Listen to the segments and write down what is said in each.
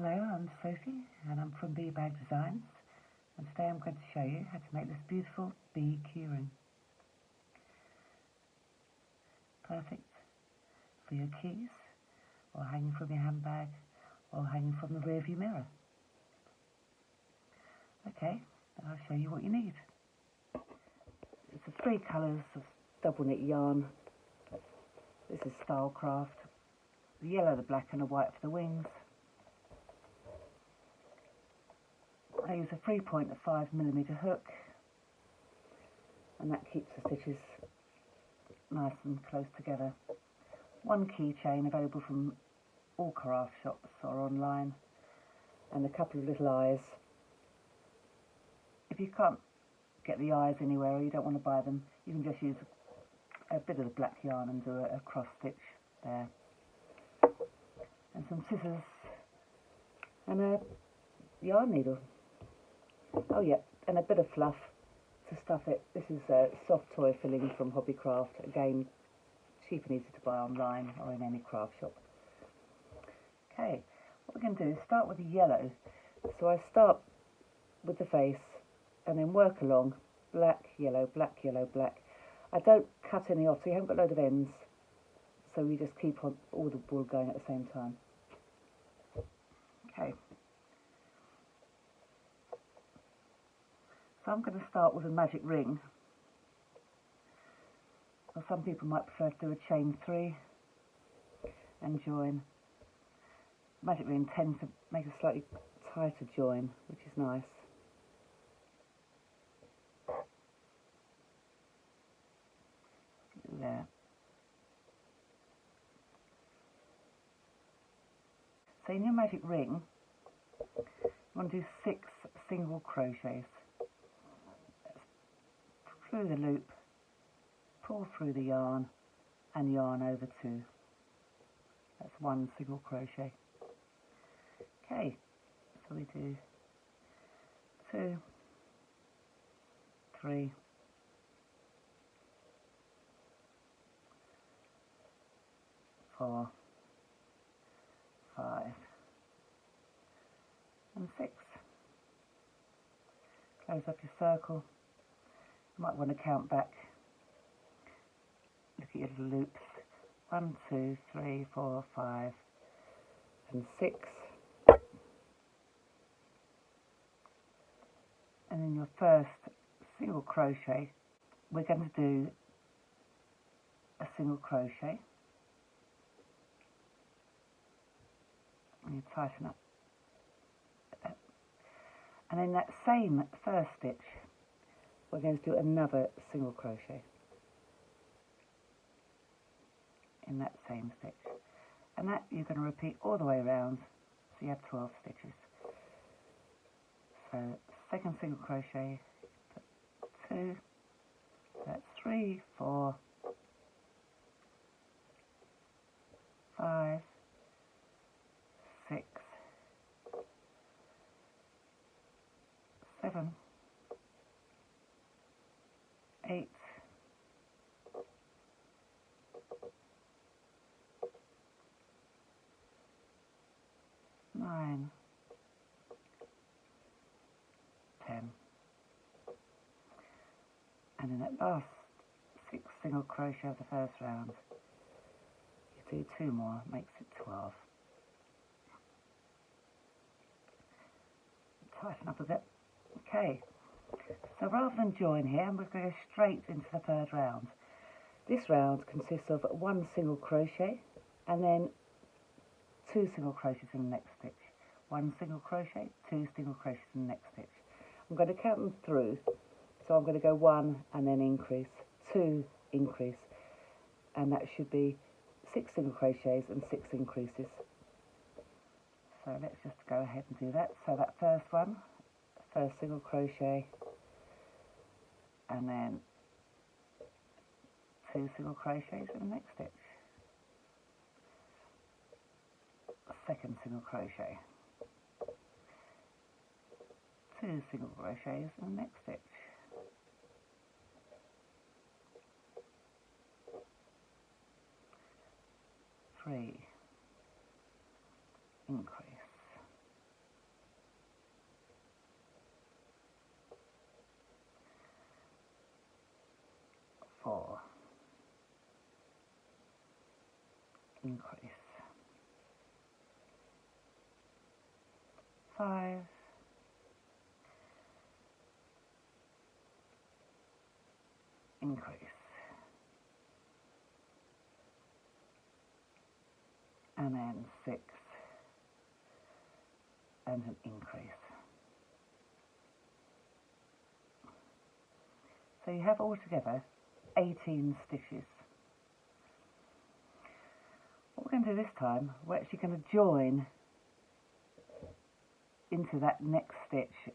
Hello, I'm Sophie and I'm from BeeBagDesignS, and today I'm going to show you how to make this beautiful bee keyring. Perfect for your keys, or hanging from your handbag, or hanging from the rear view mirror. Okay, I'll show you what you need. It's the 3 colours of double knit yarn. This is Stylecraft. The yellow, the black and the white for the wings. I use a 3.5mm hook, and that keeps the stitches nice and close together. 1 keychain available from all craft shops or online, and a couple of little eyes. If you can't get the eyes anywhere or you don't want to buy them, you can just use a bit of the black yarn and do a cross stitch there. And some scissors and a yarn needle. Oh yeah, and a bit of fluff to stuff it. This is a soft toy filling from Hobbycraft. Again, cheap and easy to buy online or in any craft shop. Okay, what we're going to do is start with the yellow. So I start with the face and then work along, black, yellow, black, yellow, black. I don't cut any off, so you haven't got a load of ends. So we just keep on all the wool going at the same time. Okay. So I'm going to start with a magic ring. Or some people might prefer to do a chain 3 and join. Magic ring tends to make a slightly tighter join, which is nice. There. So in your magic ring, you want to do 6 single crochets. Through the loop, pull through the yarn and yarn over 2. That's 1 single crochet. Okay, so we do 2, 3, 4, 5 and 6. Close up your circle. You might want to count back. Look at your little loops. 1, 2, 3, 4, 5 and 6. And in your first single crochet, we're going to do a single crochet. And you tighten up. And in that same first stitch, we're going to do another single crochet in that same stitch. And that you're going to repeat all the way around, so you have 12 stitches. So second single crochet, 2, that's 3, 4, 5, 6, 7, 8, 9, 10, and in that last 6 single crochet of the first round, you do 2 more, makes it 12. Tighten up a bit. Okay. So rather than join here, we're going to go straight into the 3rd round. This round consists of 1 single crochet and then 2 single crochets in the next stitch. 1 single crochet, 2 single crochets in the next stitch. I'm going to count them through, so I'm going to go 1 and then increase, 2 increase, and that should be 6 single crochets and 6 increases. So let's just go ahead and do that. So that first one, first single crochet, and then 2 single crochets in the next stitch. Second single crochet, 2 single crochets in the next stitch. 3, increase, increase, 5, increase, and then 6, and an increase. So you have altogether 18 stitches. What we're going to do this time, we're actually going to join into that next stitch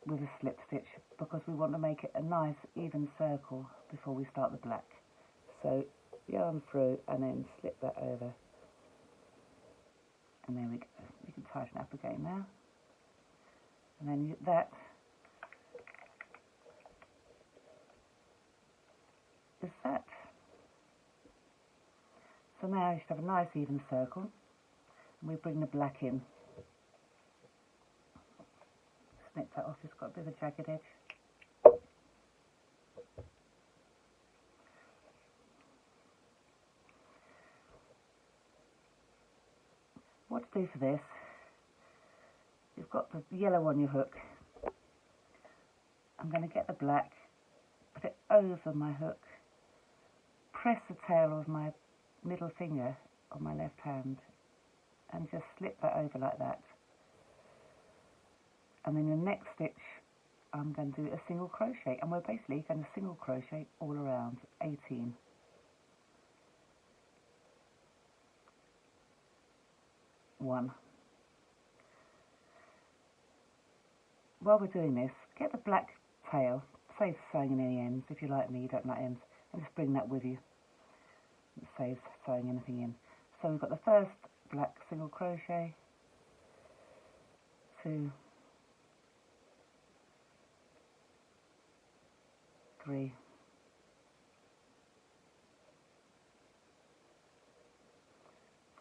with a slip stitch, because we want to make it a nice even circle before we start the black. So yarn through and then slip that over, and there we go. You can tighten up again now, and then that is that. So now you should have a nice even circle, and we bring the black in. Snip that off, it's got a bit of a jagged edge. What to do for this, you've got the yellow on your hook. I'm going to get the black, put it over my hook, press the tail of my middle finger on my left hand, and just slip that over like that. And then the next stitch I'm going to do a single crochet, and we're basically going to single crochet all around, 18. One. While we're doing this, get the black tail, save sewing in any ends. If you like me, you don't like ends, and just bring that with you. It saves sewing anything in. So we've got the first black single crochet, 2, 3,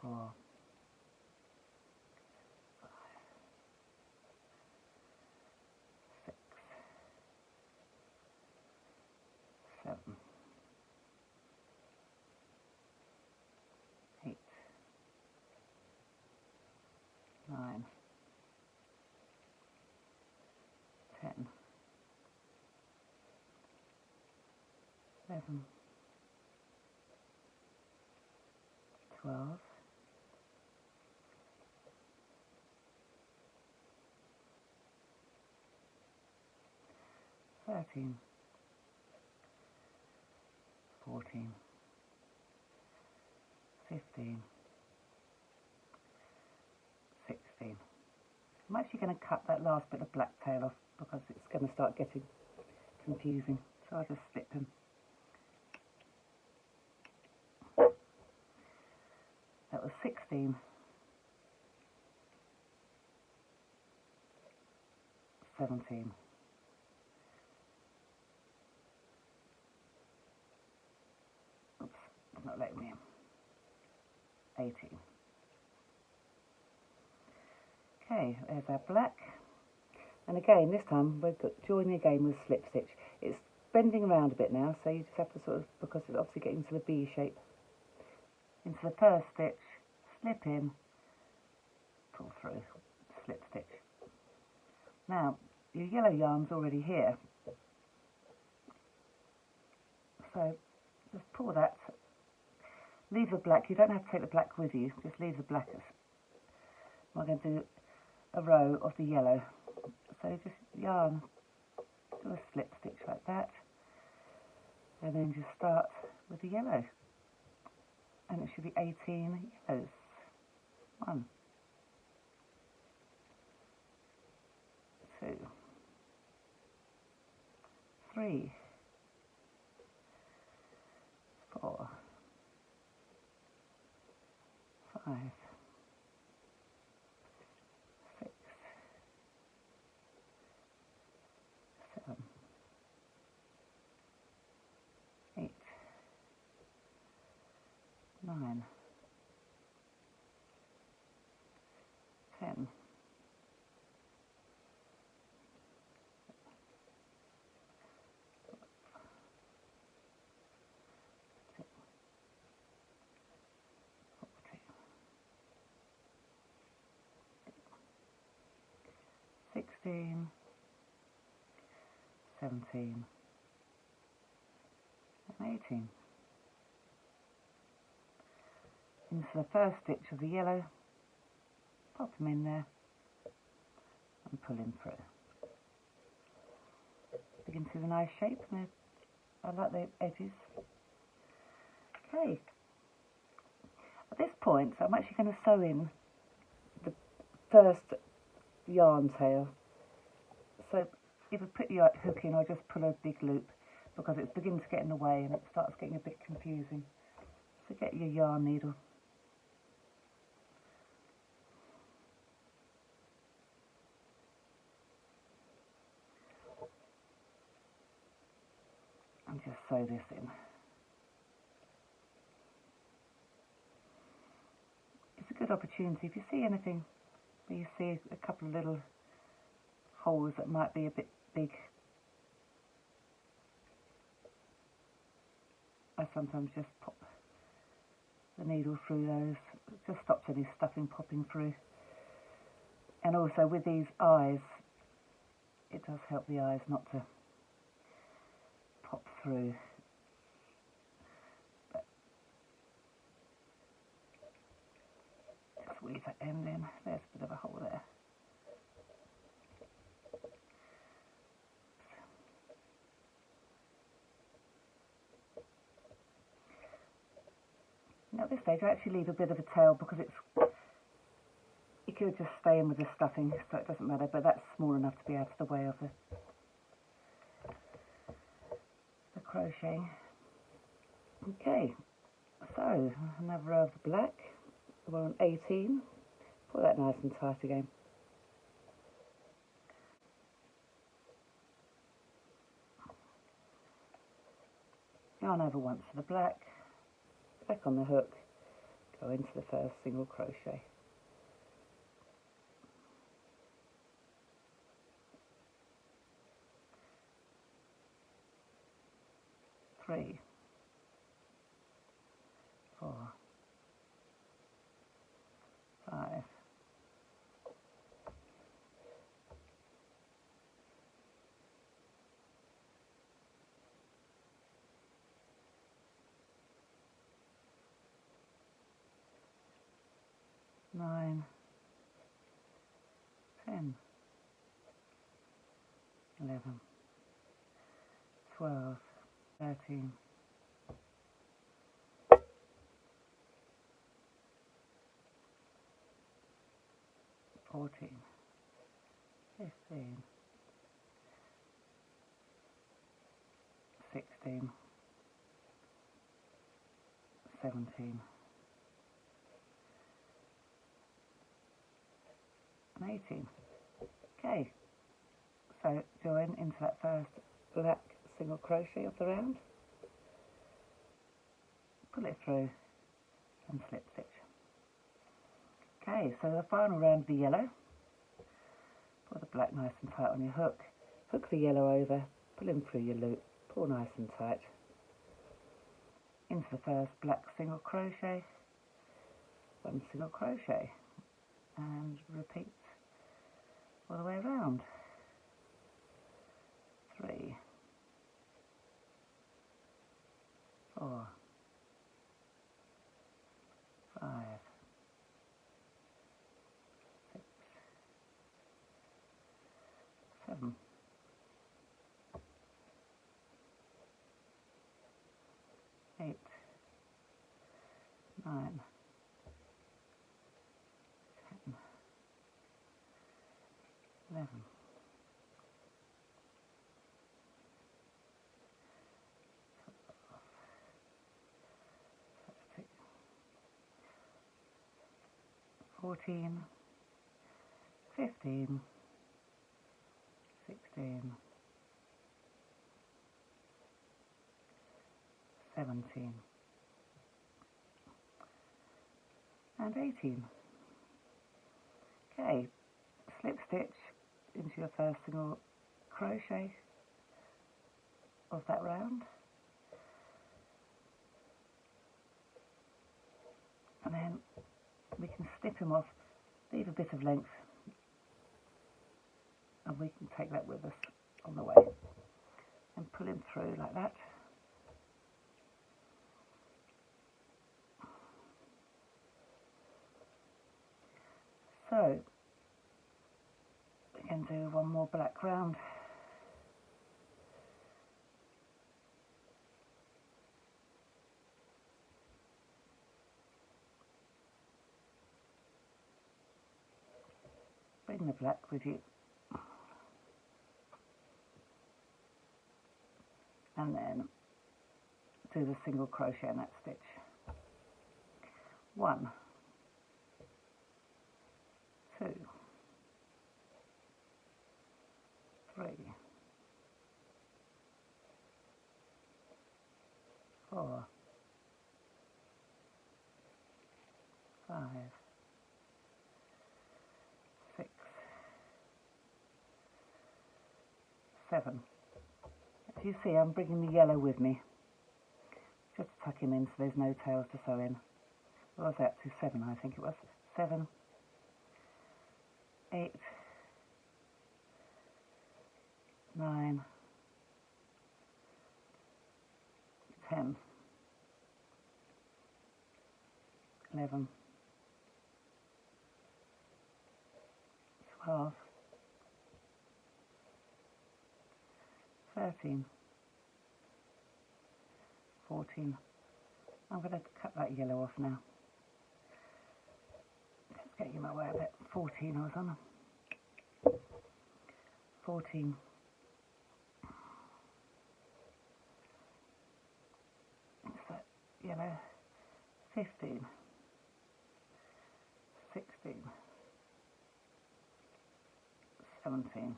4, 5, 6, 7, 8, 9, 10, 11, 12, 13, 14, 15, 16. I'm actually going to cut that last bit of black tail off because it's going to start getting confusing. So I'll just slip him. That was 16, 17, 18. Okay, there's our black. And again, this time we're joining again with slip stitch. It's bending around a bit now, so you just have to sort of, because it's obviously getting to the B shape, into the first stitch, slip in, pull through, slip stitch. Now, your yellow yarn's already here, so just pull that, leave the black. You don't have to take the black with you, just leave the black. We're going to do a row of the yellow, so just yarn, do a slip stitch like that, and then just start with the yellow, and it should be 18 yellows. 1, 2, 3, 4, 5, 6, 7, 8, 9, 10, 4, 16, 17 and 18. Into the first stitch of the yellow, pop them in there and pull in through. Begin to see the nice shape. I like the edges. Okay. At this point, I'm actually going to sew in the first yarn tail. So if I put your hook in, I'll just pull a big loop because it's beginning to get in the way and it starts getting a bit confusing. So get your yarn needle. And just sew this in. It's a good opportunity if you see anything where you see a couple of little holes that might be a bit big. I sometimes just pop the needle through those. It just stops any stuffing popping through. And also with these eyes, it does help the eyes not to pop through. But just weave that end in. There's a bit of a hole there. Now at this stage I actually leave a bit of a tail because it could just stay in with the stuffing, so it doesn't matter, but that's small enough to be out of the way of the crocheting. Okay, so another row of the black. We're on 18. Pull that nice and tight again. Yarn over once for the black, back on the hook, go into the first single crochet. Three, 4, 5, 9, 10, 11, 12, 13, 14, 15, 16, 17, and 18. Okay, so join into that first black single crochet of the round, pull it through and slip stitch. Okay, so the final round of the yellow, pull the black nice and tight on your hook, hook the yellow over, pull in through your loop, pull nice and tight, into the first black single crochet, 1 single crochet, and repeat all the way around. 3, 4, 5, 6, 7, 8, 9, 10, 11, 14, 15, 16, 17, and 18. Okay, slip stitch into your first single crochet of that round, and then we can snip him off, leave a bit of length and we can take that with us on the way and pull him through like that. So we can do one more black round. Bring the black with you. And then do the single crochet in that stitch. 1, 2, 3, 4, 5, 6, 7. As you see, I'm bringing the yellow with me, just to tuck him in so there's no tails to sew in. What was that? To 7, I think it was. 7, 8, 9, 10, 11, 12, 13, 14. I'm going to cut that yellow off now. Let's get you my way a bit. 14 I was on. 14. What's that yellow? 15. 16. 17.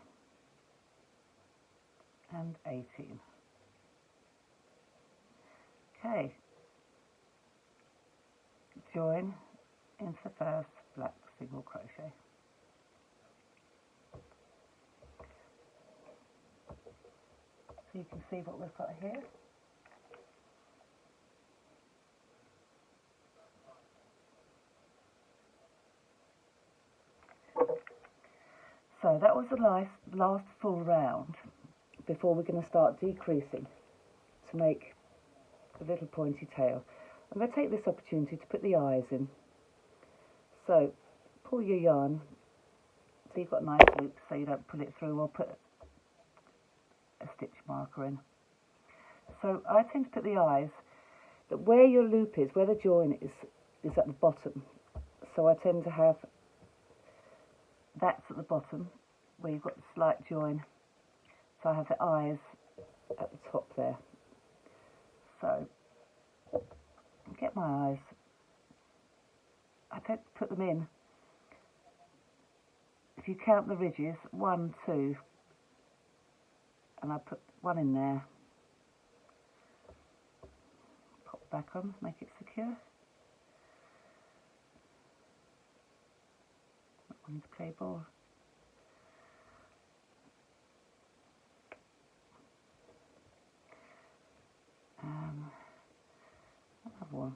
And 18. Okay. Join into the first black single crochet. So you can see what we've got here. So that was the last full round before we're going to start decreasing to make a little pointy tail. I'm going to take this opportunity to put the eyes in. So pull your yarn so you've got nice loops so you don't pull it through or put a stitch marker in. So I tend to put the eyes that where your loop is, where the join is at the bottom. So I tend to have that's at the bottom where you've got the slight join. So I have the eyes at the top there. So get my eyes. I tend to put them in. If you count the ridges, 1, 2, and I put one in there. Pop back on, make it secure. That one's clay ball. Another one.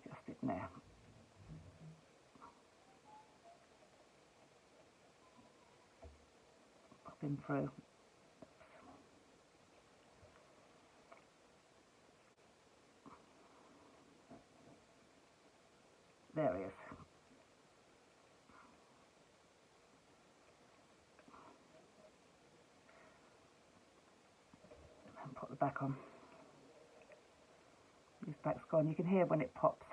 Just it now. Pop him through. There he is. And put the back on. This back's gone. You can hear when it pops.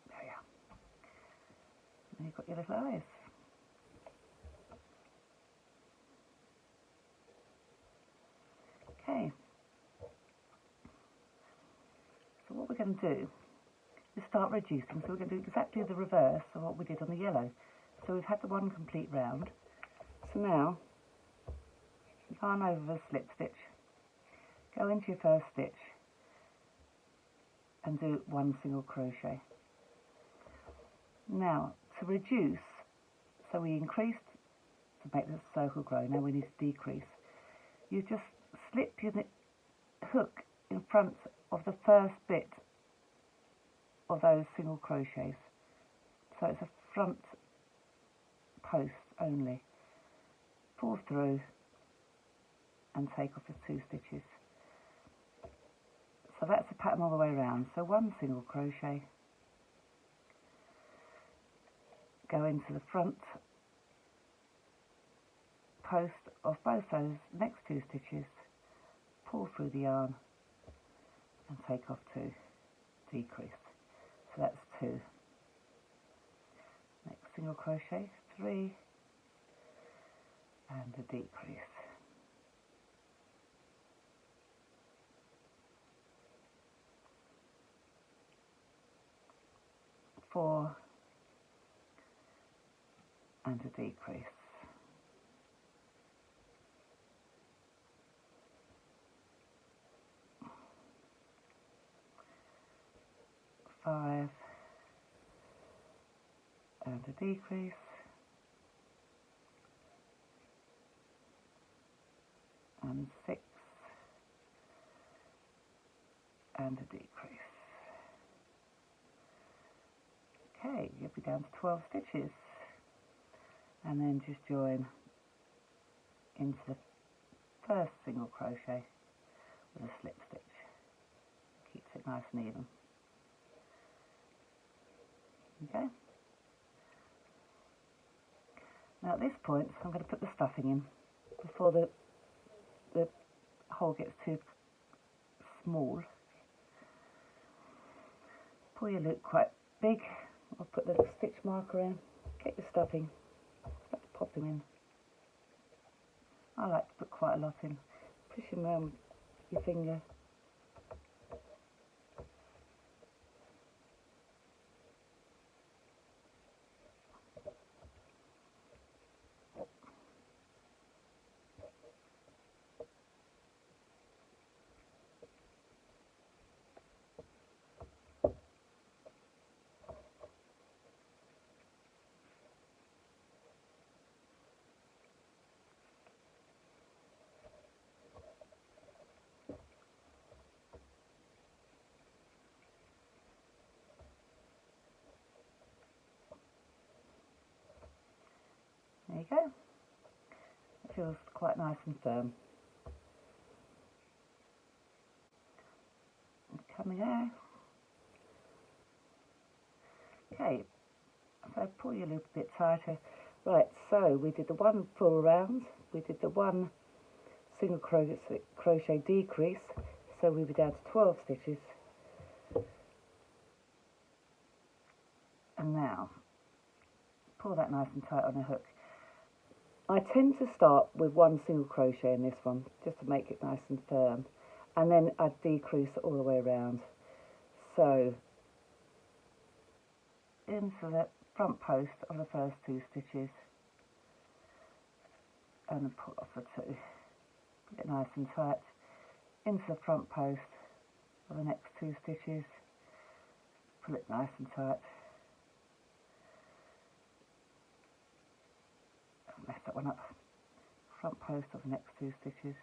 There you are. And you've got your little eyes. Okay. So what we're going to do is start reducing. So we're going to do exactly the reverse of what we did on the yellow. So we've had the one complete round. So now, yarn over the slip stitch, go into your first stitch and do 1 single crochet. Now, to reduce, so we increased to make the circle grow, now we need to decrease. You just slip your hook in front of the first bit of those single crochets. So it's a front post only. Pull through and take off the 2 stitches. So that's the pattern all the way around. So 1 single crochet, go into the front post of both those next 2 stitches, pull through the yarn and take off 2, decrease. So that's 2. Next single crochet, 3 and a decrease. 4 and a decrease. 5 and a decrease. 6 and a decrease. Okay, you'll be down to 12 stitches, and then just join into the first single crochet with a slip stitch. Keeps it nice and even. Okay. Now at this point, I'm going to put the stuffing in before the hole gets too small. Pull your loop quite big. I'll put the stitch marker in. Get your stuffing. Start to pop them in. I like to put quite a lot in. Push them around with your finger. There you go. It feels quite nice and firm. Coming out. Okay, so pull your loop a bit tighter. Right, so we did the 1 full round, we did the 1 single crochet decrease, so we'll be down to 12 stitches. And now, pull that nice and tight on a hook. I tend to start with 1 single crochet in this one, just to make it nice and firm, and then I decrease all the way around. So, into the front post of the first 2 stitches, and then pull off the 2. Get it nice and tight. Into the front post of the next 2 stitches, pull it nice and tight. Mess that one up. Front post of the next 2 stitches.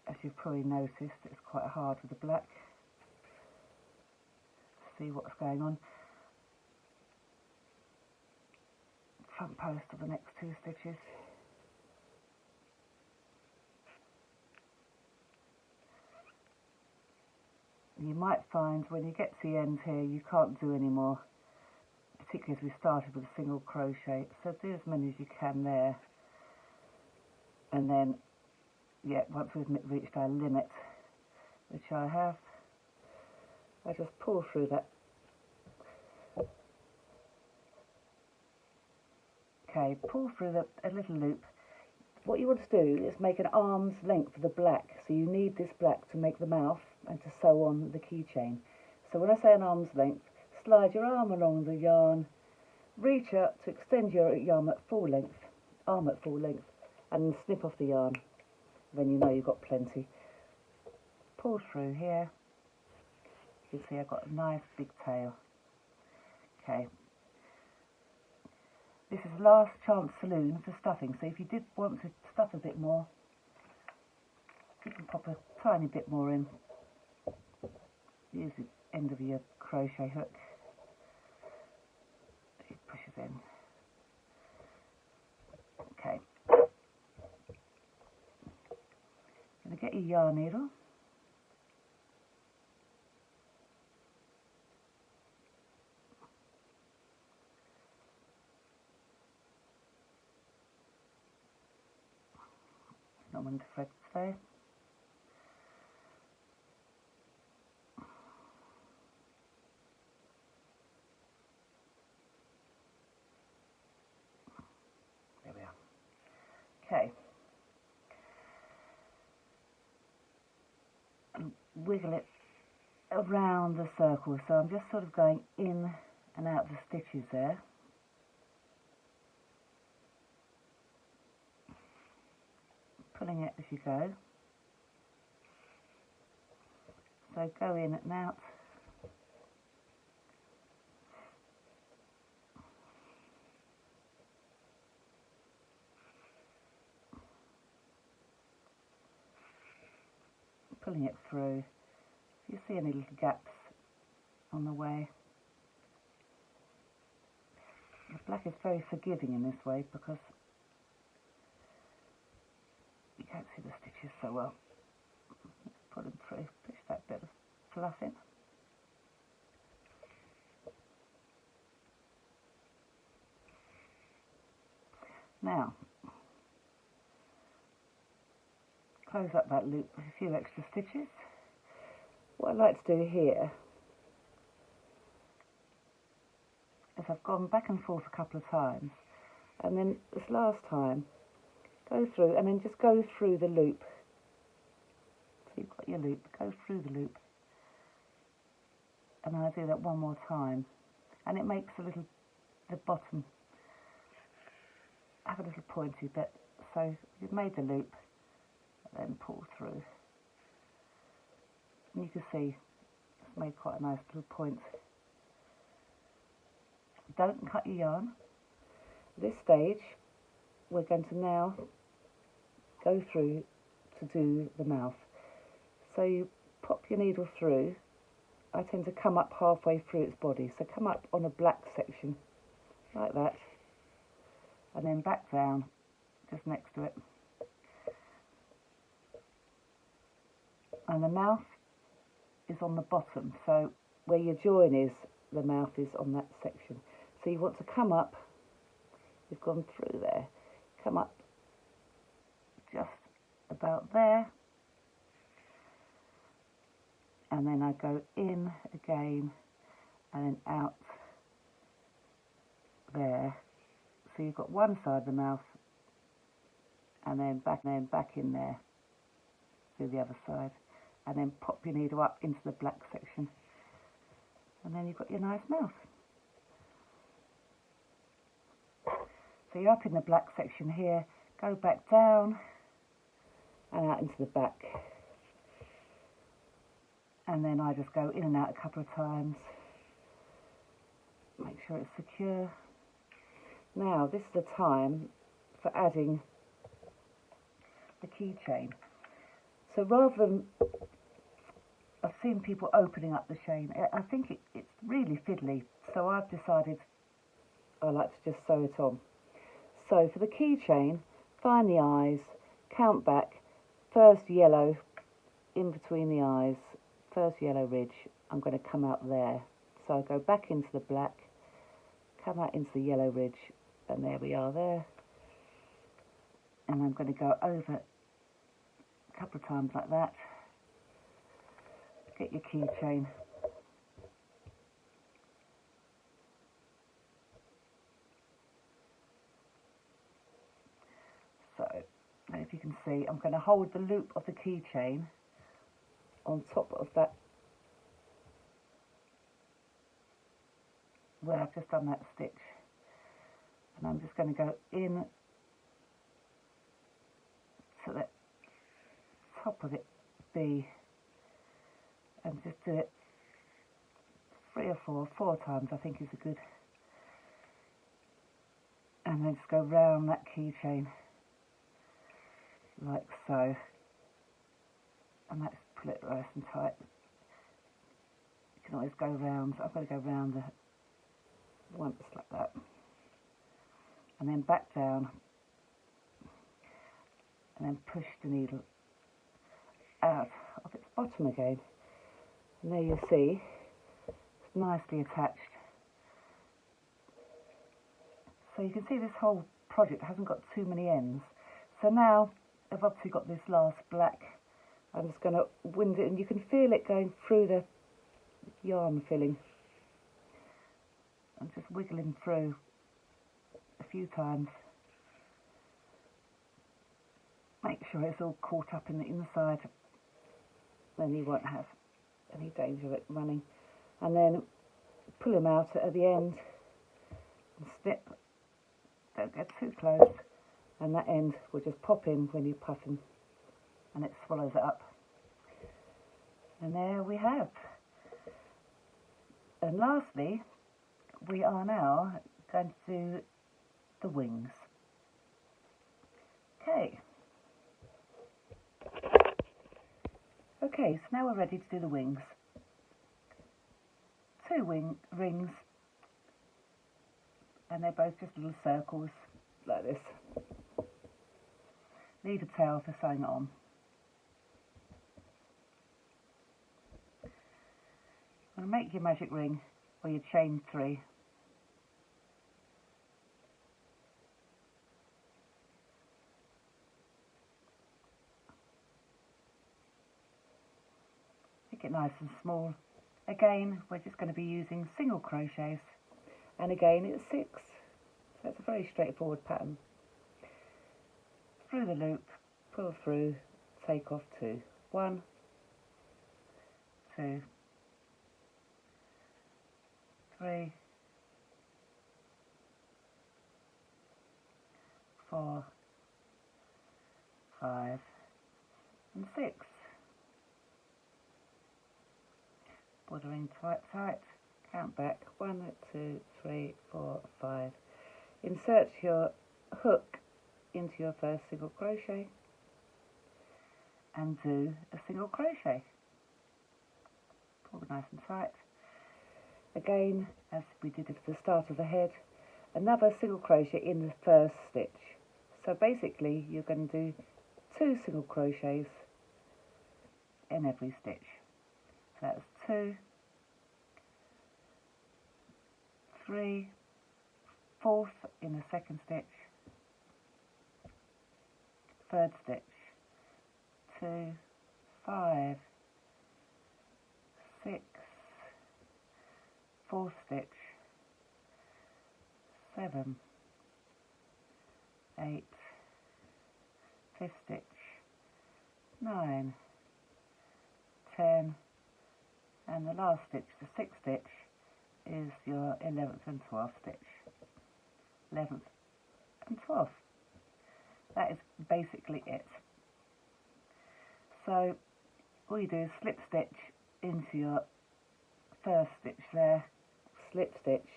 As you've probably noticed, it's quite hard with the black to see what's going on. Front post of the next 2 stitches. You might find when you get to the end here you can't do any more, particularly as we started with a single crochet, so do as many as you can there, and then yeah, once we've reached our limit, which I have, I just pull through that. Okay, pull through a little loop. What you want to do is make an arm's length for the black, so you need this black to make the mouth and to sew on the keychain. So when I say an arm's length, slide your arm along the yarn, reach out to extend your arm at full length, and snip off the yarn. Then you know you've got plenty. Pull through here. You can see I've got a nice big tail. Okay. This is last chance saloon for stuffing, so if you did want to stuff a bit more, You can pop a tiny bit more in. Use the end of your crochet hook. It pushes in. Okay. Going to get your yarn needle. Not wanting to thread today. There we are. Okay. And wiggle it around the circle. So I'm just sort of going in and out the stitches there. Pulling it as you go. So go in and out. Pulling it through. If you see any little gaps on the way. The black is very forgiving in this way because you can't see the stitches so well. Let's put them through. Push that bit of fluff in. Now, close up that loop with a few extra stitches. What I like to do here is I've gone back and forth a couple of times, and then this last time go through and then just go through the loop. So you've got your loop, go through the loop, and then I do that one more time, and it makes the bottom have a little pointy bit. So you've made the loop, then pull through, and you can see it's made quite a nice little point. Don't cut your yarn. At this stage we're going to now go through to do the mouth. So you pop your needle through. I tend to come up halfway through its body, so come up on a black section like that, and then back down just next to it. And the mouth is on the bottom, so where your join is, the mouth is on that section. So you want to come up, you've gone through there, come up just about there, and then I go in again and then out there. So you've got one side of the mouth and then back in there through the other side, and then pop your needle up into the black section, and then you've got your nice mouth. So you're up in the black section here, go back down and out into the back, and then I just go in and out a couple of times, make sure it's secure. Now this is the time for adding the keychain. So rather than, I've seen people opening up the chain, I think it's really fiddly, so I've decided I like to just sew it on. So for the keychain, find the eyes, count back, first yellow in between the eyes, first yellow ridge, I'm going to come out there. So I go back into the black, come out into the yellow ridge, and there we are there. And I'm going to go over a couple of times like that. Get your keychain. So, if you can see, I'm going to hold the loop of the keychain on top of that where I've just done that stitch, and I'm just going to go in to the top of it B and just do it 3 or 4 times, I think is a good, and then just go round that keychain like so. and let's pull it nice and tight. You can always go round. I've got to go round the once like that, and then back down, and then push the needle out of its bottom again, and there you see it's nicely attached. So you can see this whole project hasn't got too many ends. So now I've obviously got this last black, I'm just going to wind it, and you can feel it going through the yarn filling. I'm just wiggling through a few times. Make sure it's all caught up in the inside, then you won't have any danger of it running. And then pull them out at the end and snip. Don't get too close, and that end will just pop in when you puff them, and it swallows it up. And there we have. And lastly, we are now going to do the wings. Okay. Okay, so now we're ready to do the wings. 2 rings, and they're both just little circles like this. Leave a tail for sewing it on. And make your magic ring or your chain 3. Make it nice and small. Again, we're just going to be using single crochets, and again it's 6, so it's a very straightforward pattern. Through the loop, pull through, take off 2. 1, 2, 3, 4, 5, and 6. Bordering tight, count back, 1, 2, 3, 4, 5. Insert your hook into your first single crochet and do a single crochet. Pull nice and tight. Again, as we did at the start of the head, another single crochet in the first stitch. So basically you're going to do 2 single crochets in every stitch. So that's 2, 3, 4th in the second stitch, 3rd stitch, 2, 5, 6, 4th stitch, 7, 8, 5th stitch, 9, 10, and the last stitch, the 6th stitch, is your 11th and 12th stitch. 11th and 12th. That is basically it. So all you do is slip stitch into your first stitch there, slip stitch,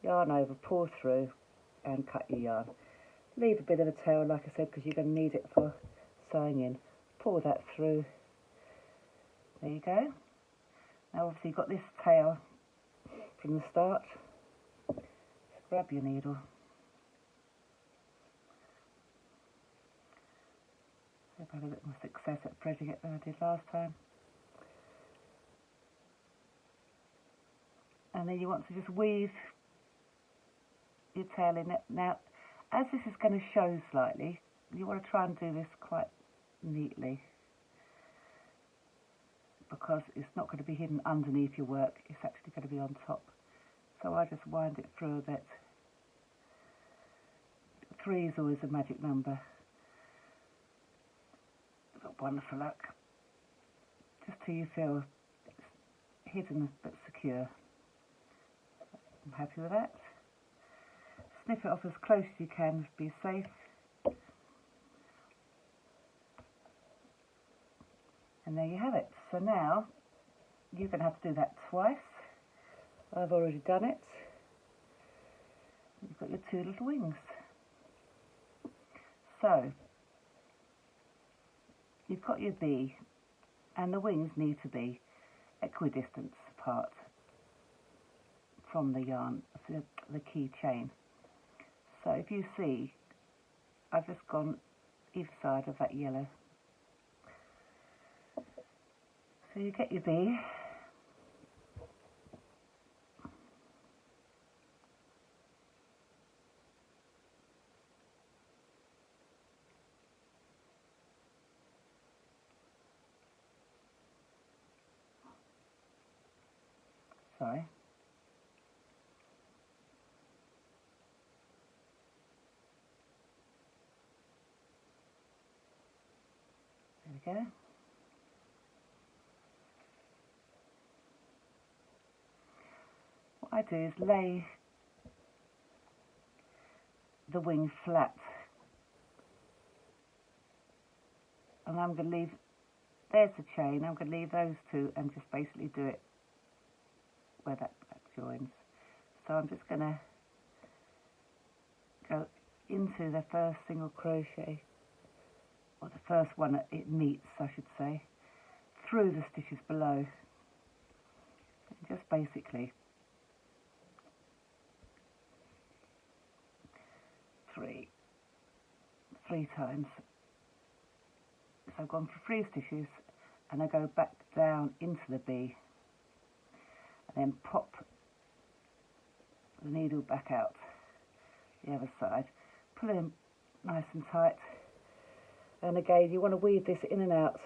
yarn over, pull through and cut your yarn. Leave a bit of a tail, like I said, because you're going to need it for sewing in. Pull that through. There you go. Now obviously you've got this tail from the start. So grab your needle. I've had a bit more success at threading it than I did last time. And then you want to just weave your tail in it. Now, as this is going to show slightly, you want to try and do this quite neatly, because it's not going to be hidden underneath your work, it's actually going to be on top. So I just wind it through a bit. 3 is always a magic number. Wonderful luck. Just till you feel it's hidden but secure. I'm happy with that. Snip it off as close as you can to be safe. And there you have it. So now you're going to have to do that twice. I've already done it. You've got your 2 little wings. So you've got your bee, and the wings need to be equidistant apart from the yarn, the keychain. So if you see, I've just gone either side of that yellow. So you get your bee, sorry. There we go. What I do is lay the wing flat, and I'm going to leave, there's the chain, I'm going to leave those two and just basically do it where that joins. So I'm just going to go into the first single crochet, or the first one that it meets, I should say, through the stitches below, and just basically three times. So I've gone for 3 stitches, and I go back down into the bee, and then pop the needle back out the other side, pull in nice and tight, and again you want to weave this in and out.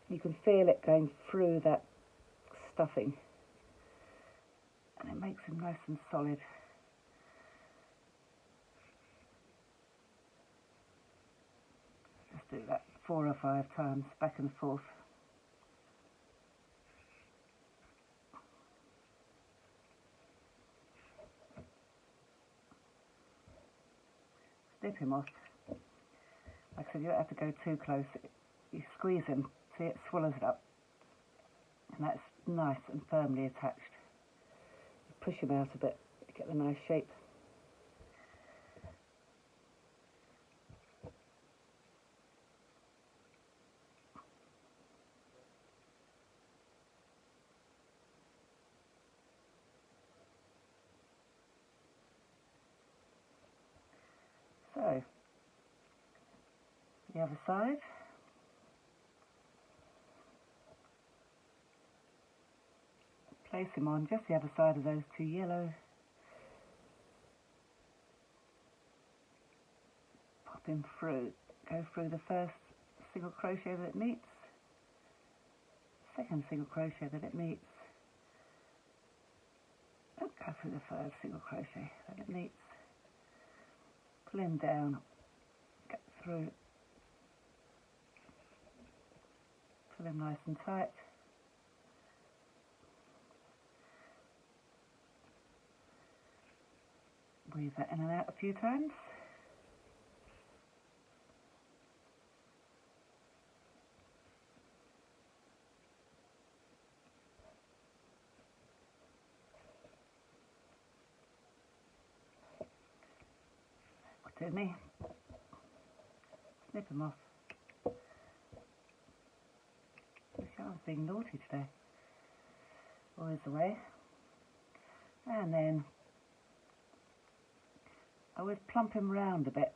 You can feel it going through that stuffing, and it makes it nice and solid. Just do that 4 or 5 times, back and forth. Snip him off. Like I said, you don't have to go too close. You squeeze him till it swallows it up, and that's nice and firmly attached. You push him out a bit to get the nice shape. So, the other side. Place him on just the other side of those 2 yellow. Pop him through. Go through the first single crochet that it meets, second single crochet that it meets, and go through the third single crochet that it meets. Pull him down, get through, pull him nice and tight. Weave that in and out a few times. What did me? Snip him off. Wish I was being naughty today. Always the way. And then I always plump him round a bit.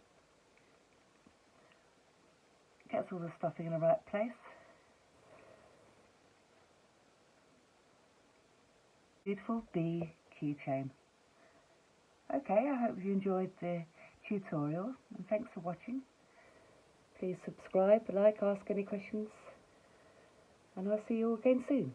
Gets all the stuffing in the right place. Beautiful bee keychain. Okay, I hope you enjoyed the tutorial, and thanks for watching. Please subscribe, like, ask any questions, and I'll see you all again soon.